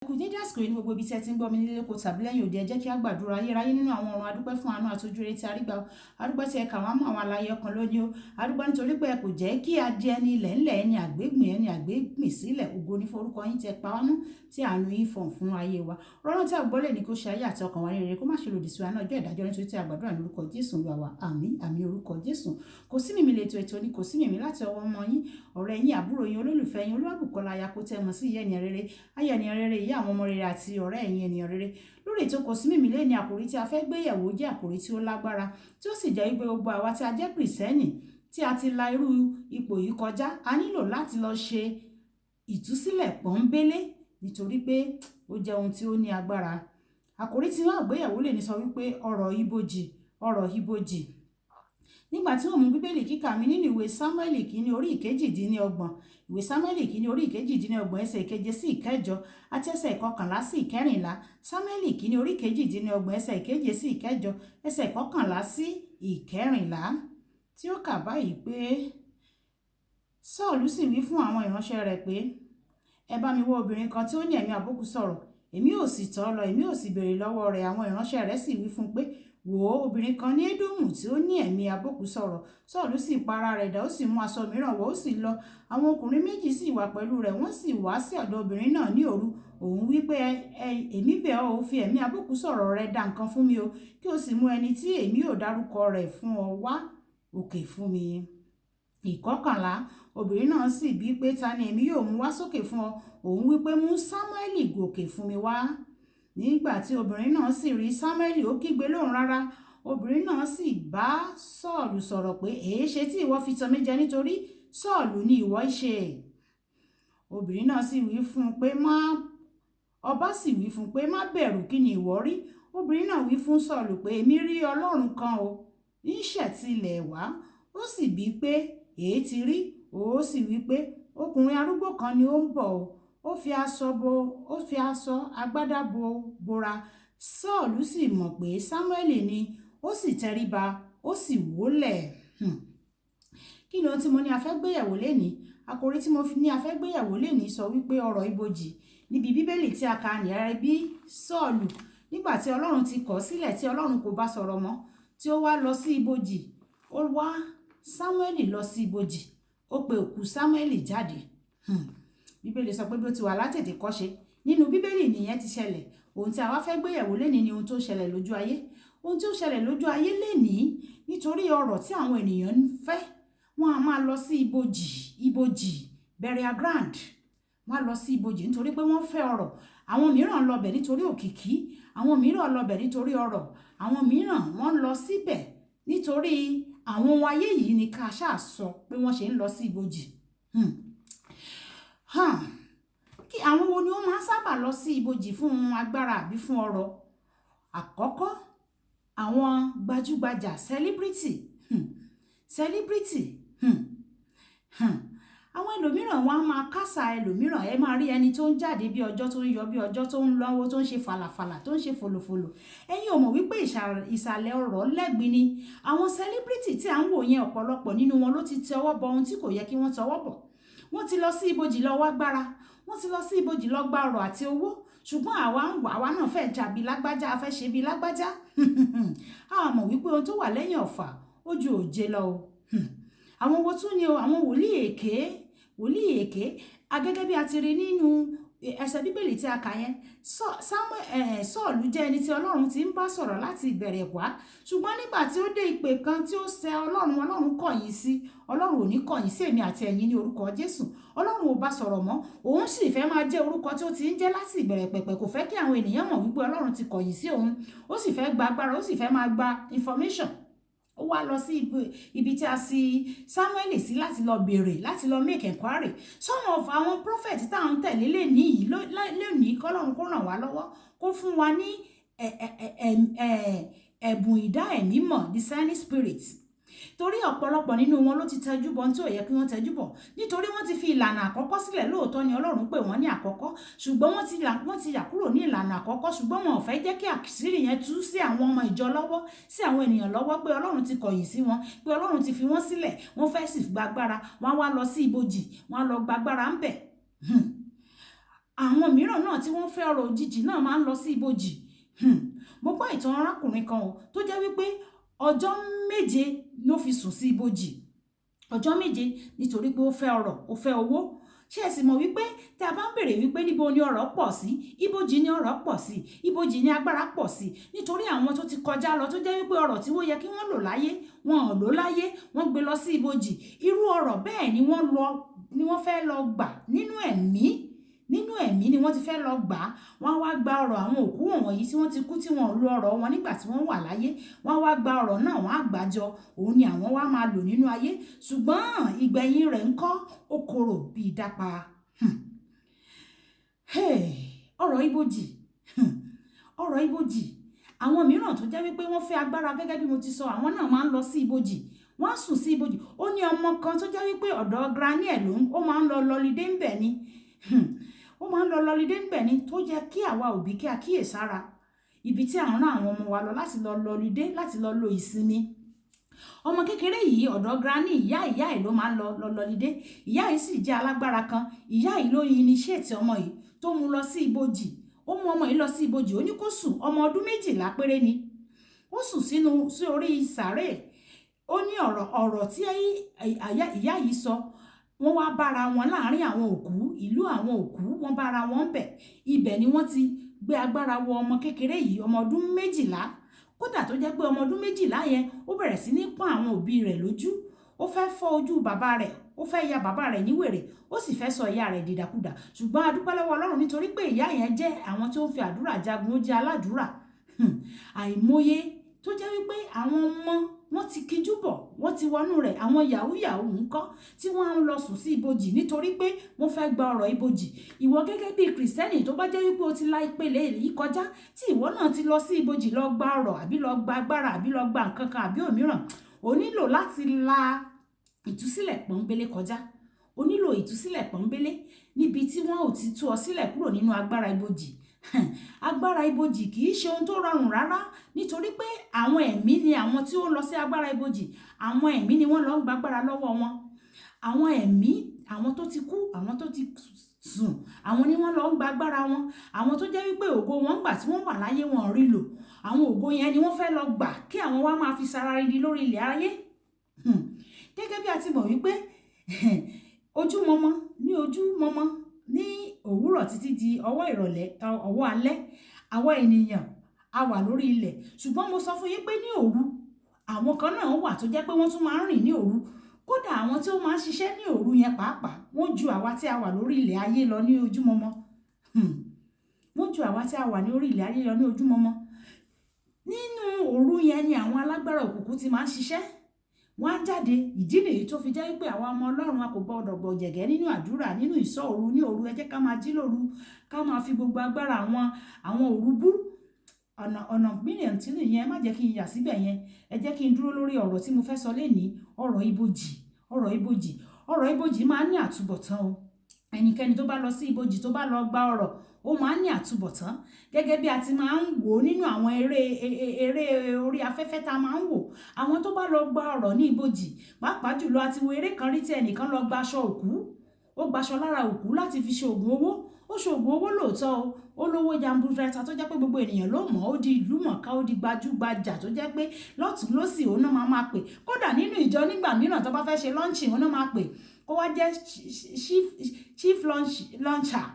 Kù dédé àsìkò yìí ní gbogbo ibi tí ẹ ti ń gbọ́ mi nílé kò tàbí lẹ́yìn òde, ẹ jẹ́ kí á gbàdúrà. Ayérayé nínú àwọn ọ̀run, adúpẹ́ fún àánú àti ojú rere tí a rí gbà o. Adúpẹ́ tí ẹ kà wá mọ́ àwọn alààyè ọkàn lónìí o. Adúpẹ́ nítorí pé ẹ kò jẹ́ kí a di ẹni ilẹ̀ ńlẹ̀, ẹni àgbégbìn sílẹ̀. Ògo ní forúkọ yín tí ẹ pa wá mọ́, tí àánú yín fọ̀n fún ayé wa. Ọlọ́run tí a gbọ́ lè ní kó ṣe ayé àti ọkàn wa ní rere, kó má ṣe lòdì sí wa náà ọjọ́ ìdájọ́, nítorí tí a gbàdúrà ní orúkọ Jésù Olúwa wa. Àmín, àmín orúkọ Jésù. Kò sí mímí ètò ní kò sí mímí láti ọwọ́ ọmọ yín, ọ̀rẹ́ yín, àbúrò yín, olólùfẹ́ yín, Olúwabùkọ́lá aya kó tẹ́ mọ̀ sí ìyá ènìyàn rere, ayé ènìyàn rere, ìyá àwọn ọmọ rere àti ọ̀rẹ́ ẹ̀yin ènìyàn rere. Lórí ètò kò sí mímí lé ní àkòrí tí a fẹ́ gbé yẹ̀wò jẹ́ àkòrí tí ó lágbára, tí ó sì jẹ́ wípé gbogbo àwa tí a jẹ́ Kìrìsìtẹ́nì tí a ti la irú ipò yìí kọjá, a nílò láti lọ ṣe ìtúsílẹ̀ pọ́nbélé, nítorí pé ó jẹ́ ohun tí ó ní agbára. Àkòrí tí wọ́n gbé yẹ̀wò lè ní sọ wípé ọ̀rọ̀ ibojì. Nígbà tí ó mú bíbélì kíkà mi nínú ìwé Sámúẹ́lì kìíní orí ìkejìdínlọ́gbọ̀n, ìwé Sámúẹ́lì kìíní orí ìkejìdínlọ́gbọ̀n ẹsẹ̀ ìkeje sí ìkẹjọ àti ẹsẹ̀ ìkọkànlá sí ìkẹrìnlá. Sámúẹ́lì kìíní orí ìkejìdínlọ́gbọ̀n ẹsẹ̀ ìkeje sí ìkẹjọ, ẹsẹ̀ ìkọkànlá sí ìkẹrìnlá, tí ó kà báyìí pé Sọ́ọ̀lù sì wí fún àwọn ìránṣẹ́ rẹ̀ pé, ẹ bá mi wá obìnrin kan tí ó ní ẹ̀mí àbókù sọ̀rọ̀, èmi ò sì tọ̀ ọ́ lọ, èmi ò sì béèrè lọ́wọ́ rẹ̀. Àwọn ìránṣẹ́ rẹ̀ sì wí fún un pé, wò ó, obìnrin kan ní Édómù tí ó ní ẹ̀mí àbókù sọ̀rọ̀. Sọ́ọ̀lù sì pa ara rẹ̀ dà, ó sì mú aṣọ mìíràn wọ̀, ó sì lọ. Àwọn ọkùnrin méjì sì wà pẹ̀lú rẹ̀, wọ́n sì wá sí ọ̀dọ̀ obìnrin náà ní òru. Òun wí pé, èmi bẹ̀ ọ́, ó fi ẹ̀mí àbókù sọ̀rọ̀ rẹ̀ dá nǹkan fún mi o, kí o sì mú ẹni tí èmi ò dárúkọ rẹ̀ fún ọ wá òkè fún mi. Ìkọkànlá, obìnrin náà sì bí pé, ta ni èmi yóò mú wá sókè fún ọ? Òun wí pé, mú Sámúẹ́lì gòkè fún mi wá. Nígbà tí obìnrin náà sì rí Sámúẹ́lì, ó kígbe lóhùn rárá. Obìnrin náà sì bá Sọ́ọ̀lù sọ̀rọ̀ pé, èéṣe tí ìwọ fi tàn mí jẹ, nítorí Sọ́ọ̀lù ni ìwọ ṣe. Obìnrin náà sì wí fún un pé, ọba sì wí fún un pé, má bẹ̀rù, kí ni ìwọ rí? Obìnrin náà wí fún Sọ́ọ̀lù pé, èmi rí Ọlọ́run kan o, ń ṣẹ̀tilẹ̀ wá. Ó sì bí pé, èé ti rí? Ó sì wí pé, ọkùnrin arúgbó kan ni ó ń bọ̀ o. Ó fi aṣọ agbádá bora. Sọ́ọ̀lù sì mọ̀ pé Sámúẹ́lì ni, ó sì tẹríba, ó sì wólẹ̀. Kí ni ohun tí mo ní a fẹ́ gbéyẹ̀wò lénìí? Àkòrí tí mo ní a fẹ́ gbéyẹ̀wò lénìí sọ wípé ọ̀rọ̀ ibojì. Níbi bíbélì tí a kà ní ara bí Sọ́ọ̀lù, nígbà tí Ọlọ́run ti kọ̀ sílẹ̀, tí Ọlọ́run kò bá sọ̀rọ̀ mọ́, tí ó wá lọ sí ibojì, ó wá Sámúẹ́lì lọ sí ibojì, ó pe òkú Sámúẹ́lì jáde. Bíbélì sọ pé bí ó ti wà látètè kọ́ṣe, nínú bíbélì nìyẹn ti ṣẹlẹ̀. Ohun tí a wá fẹ́ gbéyẹ̀wò lénìí ni ohun tó ṣẹlẹ̀ lójú ayé. Ohun tí ó ṣẹlẹ̀ lójú ayé lénìí, nítorí ọrọ̀ tí àwọn ènìyàn ń fẹ́, wọ́n á máa lọ sí ibojì, burial ground. Wọ́n á lọ sí ibojì nítorí pé wọ́n fẹ́ ọrọ̀. Àwọn mìíràn lọ bẹ̀ nítorí òkìkí, àwọn mìíràn lọ bẹ̀ nítorí ọrọ̀, àwọn mìíràn wọ́n lọ síbẹ̀ nítorí àwọn ohun ayé yìí ni ká ṣáà sọ pé wọ́n ṣe ń lọ sí ibojì. Kí àwọn wo ni ó máa ń sábà lọ sí ibojì fún agbára àbí fún ọrọ̀? Àkọ́kọ́, àwọn gbajúgbajà celebrity. Àwọn ẹlòmíràn wọn á máa kásà ẹlòmíràn. Ẹ máa rí ẹni tó ń jáde bí ọjọ́, tó ń yọ bí ọjọ́, tó ń lọ́wọ́, tó ń ṣe fàlàfàlà, tó ń ṣe fòlòfòlò. Ẹ̀yin ò mọ̀ wípé ìsàlẹ̀ ọ̀rọ̀ lẹ́gbin ni. Àwọn celebrity tí à ń wò yẹn, ọ̀pọ̀lọpọ̀ nínú wọn ló ti tọwọ́ bọ ohun tí kò yẹ kí wọ́n tọwọ́ bọ̀. Wọ́n ti lọ sí ibojì lọ wá gbára, wọ́n ti lọ sí ibojì lọ gba ọrọ̀ àti owó. Ṣùgbọ́n àwa náà fẹ́ jà bí lágbájá, a fẹ́ ṣe bí lágbájá. A mọ̀ wípé ohun tó wà lẹ́yìn ọ̀fà ó ju òjé lọ o. Àwọn wo tún ni o? Àwọn wòlíì èké. Gẹ́gẹ́ bí a ti rí nínú ẹsẹ̀ bíbélì tí a kà yẹn, Sọ́ọ̀lù jẹ́ ẹni tí Ọlọ́run ti ń bá sọ̀rọ̀ láti ìbẹ̀rẹ̀ wá. Ṣùgbọ́n nígbà tí ó dé ìpè kan tí ó ṣẹ Ọlọ́run kọ̀yìn sí. Ọlọ́run ò ní kọ̀yìn sí èmi àti ẹ̀yin ní orúkọ Jésù. Ọlọ́run ò bá sọ̀rọ̀ mọ́. Òun sì fẹ́ máa jẹ́ orúkọ tí ó ti ń jẹ́ láti ìbẹ̀rẹ̀ pẹ̀pẹ̀. Kò fẹ́ kí àwọn ènìyàn mọ̀ wípé Ọlọ́run ti kọ̀yìn sí òun. Ó sì fẹ́ gba agbára, ó sì fẹ́ máa gba information. Ó wá lọ sí ibi tí a sì Sámúẹ́lì sí láti lọ béèrè, láti lọ make inquiry. Some of àwọn prophet tá à ń tẹ̀lé lénìí kọ́lọ́run kó ràn wá lọ́wọ́, kó fún wa ní ẹ̀bùn ìdá ẹ̀mí mọ̀, discerning spirit. Torí ọ̀pọ̀lọpọ̀ nínú wọn ló ti tẹjú bọ tí ò yẹ kí wọ́n tẹjú bọ̀, nítorí wọ́n ti fi ìlànà àkọ́kọ́ sílẹ̀. Lóòótọ́ ni Ọlọ́run pè wọ́n ní àkọ́kọ́, ṣùgbọ́n wọ́n ti yà kúrò ní ìlànà àkọ́kọ́, ṣùgbọ́n wọn ò fẹ́ jẹ́ kí àṣírí yẹn tú sí àwọn ọmọ ìjọ lọ́wọ́, sí àwọn ènìyàn lọ́wọ́, pé Ọlọ́run ti kọ̀yìn sí wọn, pé Ọlọ́run ti fi wọ́n sílẹ̀, wọ́n fẹ́ sì gba agbára, wọ́n á wá lọ sí ibojì, wọ́n á lọ gba agbára ń bẹ̀. àwọn mìíràn náà tí wọ́n fẹ́ ọrọ̀ òjijì náà máa ń lọ sí ibojì. Mo gbọ́ ìtàn arákùnrin kan tó jẹ́ wípé ọjọ́ 7 ló fi sùn sí ibojì, ọjọ́ 7 nítorí pé ó fẹ́ ọrọ̀, ó fẹ́ owó. Ṣé ẹ sì mọ̀ wípé tí a bá ń bèrè wípé níbo ni ọrọ̀ pọ̀ sí, ibojì ni ọrọ̀ pọ̀ sí, ibojì ni agbára pọ̀ sí, nítorí àwọn tó ti kọjá lọ tó jẹ́ wípé ọrọ̀ tí wọ́n yẹ kí wọ́n lò láyé wọn ò lò láyé, wọ́n gbé lọ sí ibojì. Irú ọrọ̀ bẹ́ẹ̀ ni wọ́n fẹ́ lọ gbà nínú ẹ̀mí ni wọ́n ti fẹ́ lọ gbà á. Wọ́n wá gba ọrọ̀ àwọn òkú wọ̀nyí tí wọ́n ti kú tí wọ́n ò lo ọrọ̀ wọn nígbà tí wọ́n wà láyé. Wọ́n wá gba ọrọ̀ náà, wọ́n á gbàjọ, òun ni àwọn wá máa lò nínú ayé. Ṣùgbọ́n ìgbẹ̀yìn rẹ̀ ńkọ́, ó korò bí ìdápa. Ọrọ̀ ibojì, ọrọ̀ ibojì. Àwọn mìíràn tó jẹ́ wípé wọ́n fẹ́ agbára gẹ́gẹ́ bí mo ti sọ, àwọn náà máa ń lọ sí ibojì. Wọ́n á sùn sí ibojì. Ó ní ọmọ kan tó jẹ́ wípé ọ̀dọ̀ granny ẹ̀ ó máa ń lọ lọlidé ń bẹ̀ ni. Ó máa ń lọ lọlidé ń bẹ̀ ni tó jẹ́ kí àwa òbí kí a kíyèsára ibi tí à ń rán àwọn ọmọ wa lọ láti lọ lọlidé, láti lọ lo ìsinmi. Ọmọ kékeré yìí ọ̀dọ̀ granny ìyá ẹ̀ ló máa ń lọ lọlidé. Ìyá yìí sì jẹ́ alágbára kan. Ìyá yìí ló initiate ọmọ yìí tó mú lọ sí ibojì. Ó mú ọmọ yìí lọ sí ibojì, ó ní kó sùn, ọmọ ọdún 12 péré ni. Ó sùn sí orí sàárè. Ó ní ọ̀rọ̀ tí ìyá yìí sọ, wọ́n wá bára wọn láàrin àwọn òkú, ìlú àwọn òkú, wọ́n bára wọn bẹ̀. Ibẹ̀ ni wọ́n ti gbé agbára wọ ọmọ kékeré yìí, ọmọ ọdún 12. Kódà tó jẹ́ pé ọmọ ọdún 12 yẹn ó bẹ̀rẹ̀ sí ní pọ́n àwọn òbí rẹ̀ lójú. Ó fẹ́ fọ́ ojú bàbá rẹ̀, ó fẹ́ ya bàbá rẹ̀ ní wèrè, ó sì fẹ́ sọ ìyá rẹ̀ dìdàkudà. Ṣùgbọ́n a dúpẹ́ lọ́wọ́ Ọlọ́run nítorí pé ìyá yẹn jẹ́ àwọn tó ń fi àdúrà jagun, ó jẹ́ aládùúrà. Àìmọye tó jẹ́ wípé àwọn ọmọ wọ́n ti kíjú bọ̀, wọ́n ti wọnú rẹ̀, àwọn yahoo ńkọ́ tí wọ́n á lọ sùn sí ibojì nítorí pé wọ́n fẹ́ gba ọrọ̀ ibojì. Ìwọ gẹ́gẹ́ bí kìrìsìtẹ́nì tó bá jẹ́ wípé o ti la ìpele yìí kọjá, tí ìwọ náà ti lọ sí ibojì lọ gba ọrọ̀ àbí lọ gba agbára àbí lọ gba nǹkan kan àbí òmíràn, o nílò láti la ìtúsílẹ̀ pọ́nbélé kọjá. O nílò ìtúsílẹ̀ pọ́nbélé níbi tí wọ́n ò ti tú ọ sílẹ̀ kúrò nínú agbára ibojì. Agbára ibojì kì í ṣe ohun tó rọrùn rárá, nítorí pé àwọn ẹ̀mí ni àwọn tí ó lọ sí agbára ibojì, àwọn ẹ̀mí ni wọ́n lọ ń gba agbára lọ́wọ́ wọn. Àwọn ẹ̀mí, àwọn tó ti kú, àwọn tó ti sùn, àwọn ni wọ́n lọ ń gba agbára wọn. Àwọn tó jẹ́ wípé ògo wọn gbà tí wọ́n wà láyé wọn rí lò, àwọn ògo yẹn ni wọ́n fẹ́ lọ gbà kí àwọn wá máa fi sara rí lórí ilẹ̀ ayé. Gẹ́gẹ́ bí a ti mọ̀ wípé ojúmọmọ ní òwúrọ̀ títí di ọwọ́ ìrọ̀lẹ́, ọwọ́ alẹ́, àwọn ènìyàn a wà lórí ilẹ̀. Ṣùgbọ́n mo sọ fún yín pé ní òru, àwọn kan náà wà tó jẹ́ pé wọ́n tún máa ń rìn ní òru. Kódà àwọn tí ó máa ń ṣiṣẹ́ ní òru yẹn pàápàá, wọ́n ju àwa tí a wà lórí ilẹ̀ ayé lọ ní ojúmọmọ. Wọ́n ju àwa tí a wà ní orí ilẹ̀ ayé lọ ní ojúmọmọ. Nínú òru yẹn ni àwọn alágbára òkùnkùn ti máa ń ṣiṣẹ́. Wọ́n á jáde. Ìdí nìyí tó fi jẹ́ wípé àwa ọmọ Ọlọ́run a kò gbọdọ̀ gbọ̀jẹ̀gẹ́ nínú àdúrà, nínú ìsọ́ òru, ní òru. Ẹ jẹ́ ká máa jí lóru, ká máa fi gbogbo agbára àwọn òru bú. Ọ̀nà mílíọ̀nù tí nìyẹn, má jẹ́ kí n yà síbẹ̀ yẹn. Ẹ jẹ́ kí n dúró lórí ọ̀rọ̀ tí mo fẹ́ sọ lénìí, ọ̀rọ̀ ibojì. Ọ̀rọ̀ ibojì máa ń ní àtúbọ̀tán o. Ẹnikẹ́ni tó bá lọ sí ibojì tó bá lọ gba ọrọ̀, ó máa ń ní àtúbọ̀tán. Gẹ́gẹ́ bí a ti máa ń wò nínú àwọn eré orí afẹ́fẹ́ tá a máa ń wò, àwọn tó bá lọ gba ọrọ̀ ní ibojì, pàápàá jùlọ a ti wo eré kan rí tí ẹnìkan lọ gba aṣọ òkú, ó gbaṣọ lára òkú láti fi ṣe ògùn owó. Ó ṣe ògùn owó lóòótọ́ o, ó lówó jamburata tó jẹ́ pé gbogbo ènìyàn ló mọ̀, ó di ìlú mọ̀ká, ó di gbajúgbajà tó jẹ́ pé lọ́tùn lósì òun náà máa pè. Kódà nínú ìjọ nígbà mìíràn tó bá fẹ́ ṣe lọ́ǹchì òun náà máa pè kó wá jẹ́ chief launcher.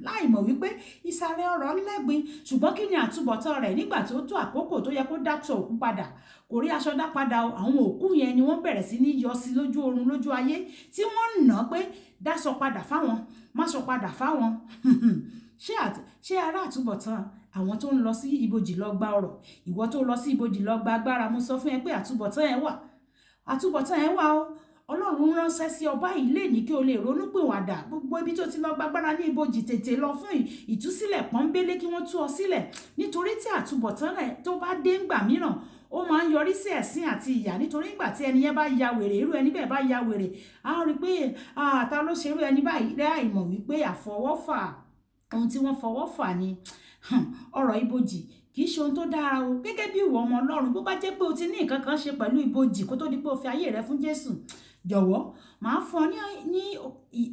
Láì mọ̀ wípé ìsàlẹ̀ ọ̀rọ̀ lẹ́gbin. Ṣùgbọ́n kí ni àtúbọ̀tán rẹ̀ nígbà tó tó àkókò tó yẹ kó dáṣọ òkú padà? Kò rí aṣọ dá padà o. Àwọn òkú yẹn ni wọ́n bẹ̀rẹ̀ sí ní yọ sí lójú oorun, lójú ayé, tí wọ́n nà pé dáṣọ padà fáwọn, máṣọ padà fáwọn. Ṣé ará àtúbọ̀tán àwọn tó ń lọ sí ibojì lọ gba ọrọ̀? Ìwọ tó lọ sí ibojì lọ gba agbára, mo sọ fún ẹ pé àtúbọ̀tán ẹ wà. Àtúbọ̀tán ẹ wà o. Ọlọ́run ránṣẹ́ sí ọba yìí lénìí kí o lè ronúpìwàdà. Gbogbo ibi tó ti lọ gbàgbára ní ibojì, tètè lọ fún ìtúsílẹ̀ pọ́nbélé kí wọ́n tú ọ sílẹ̀. Nítorí tí àtúbọ̀tán rẹ̀ tó bá dé ńgbà mìíràn, ó máa ń yọrí sí ẹ̀sín àti ìyà. Nítorí ìgbà tí ẹni yẹn bá ya wèrè, irú ẹni bẹ́ẹ̀ bá ya wèrè, a rí pé ta ló ṣe irú ẹni báyìí, láì mọ̀ wípé àfọwọ́fà, ohun tí wọ́n fọwọ́ fà ni. Ọ̀rọ̀ ibojì kì í ṣe ohun tó dára o. Gẹ́gẹ́ bí ìwọ ọmọ Ọlọ́run, bó bá jẹ́ pé o ti ní nǹkan kan ṣe pẹ̀lú ibojì kó tó di pé o fi ayé rẹ fún Jésù, jọ̀wọ́ màá fún ọ ní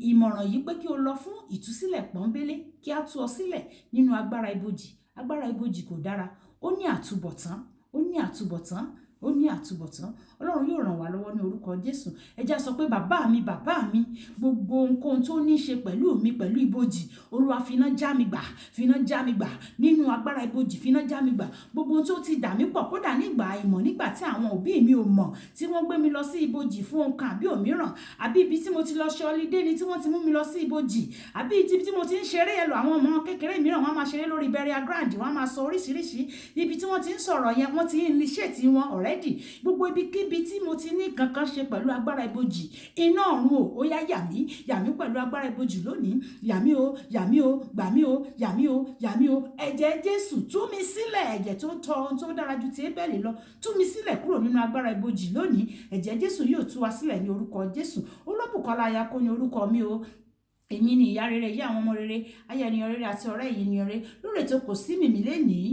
ìmọ̀ràn yìí pé kí o lọ fún ìtúsílẹ̀ pọ́nbélé kí a tú ọ sílẹ̀ nínú agbára ibojì. Agbára ibojì kò dára, ó ní àtúbọ̀tán, ó ní àtúbọ̀tán, ó ní àtúbọ̀tán. Ọlọ́run yóò ràn wá lọ́wọ́ ní orúkọ Jésù. ẹ jẹ́ sọ pé bàbá mi gbogbo ohunkóhun tó ní í ṣe pẹ̀lú mi pẹ̀lú ibojì, Olúwa finá já mi gbà, finá já mi gbà nínú agbára ibojì, finá já mi gbà. Gbogbo ohun tó ti dà mí pọ̀ kódà nígbà ìmọ̀, nígbà tí àwọn òbí mi ò mọ̀, tí wọ́n gbé mi lọ sí ibojì fún ohun kan àbí òmíràn, àbí ibi tí mo ti lọ ṣe ọlídé ni tí wọ́n ti mú mi lọ sí ibojì, àbí ibi tí mo ti ń ṣeré ẹlò àwọn ọmọ kékeré mìíràn wọ́n máa ṣeré lórí burial ground, wọ́n máa sọ oríṣiríṣi ibi tí wọ́n ti ń sọ̀rọ̀ yẹn, wọ́n ti ń initiate wọn already. Gbogbo ibikíbi tí mo ti ní kankan ṣe pẹ̀lú agbára ibojì, iná ọ̀run ó yá yà mí pẹ̀lú agbára ibojì lónìí. Yà mí o, yà mí o, gbà mí o, yà mí o, yà mí o. Ẹ̀jẹ̀ Jésù tú mi sílẹ̀, ẹ̀jẹ̀ tó tọ́ ohun tó dára ju ti Ébẹ́lì lọ, tú mi sílẹ̀ kúrò nínú agbára ibojì lónìí. Ẹ̀jẹ̀ Jésù yóò tú wa sílẹ̀ ní orúkọ Jésù. Olóbùkọ́lá Ayako ní orúkọ mi o. Èmi ni ìyá rere, ìyá àwọn ọmọ rere, aya ènìyàn rere àti ọ̀rẹ́ ènìyàn rere. Lórí ètò Kò Sí Mìmí lénìí,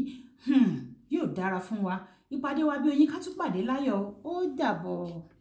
yóò dára fún wa. Ìpàdé wa bí oyin ká tún pàdé láyọ̀. Ó dàbọ̀.